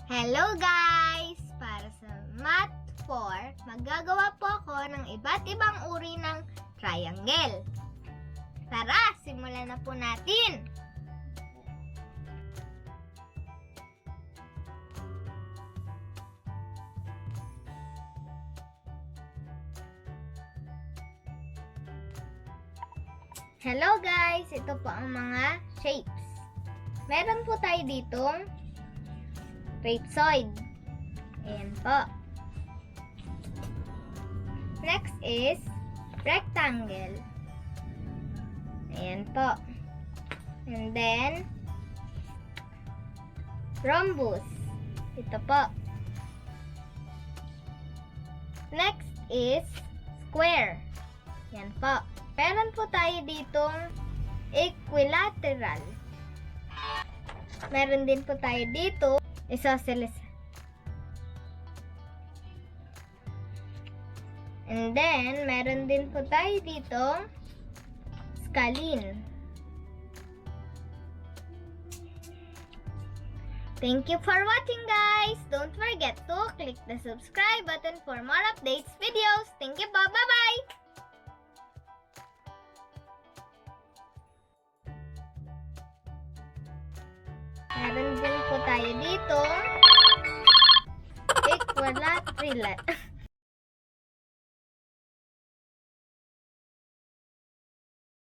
Hello guys! Para sa Math 4, maggagawa po ako ng iba't ibang uri ng triangle. Tara, simulan na po natin! Hello guys! Ito po ang mga shapes. Meron po tayo ditong Trapezoid. Ayan po. Next is rectangle. Ayan po. And then Rhombus. Ito po. Next is square. Ayan po. Meron po tayo ditong Equilateral. Meron din po tayo dito Isoscles. And then, meron din po tayo dito Scalene. Thank you for watching guys! Don't forget to click the subscribe button for more updates videos. Thank you po! Bye-bye! Meron din po tayo dito Equilateral.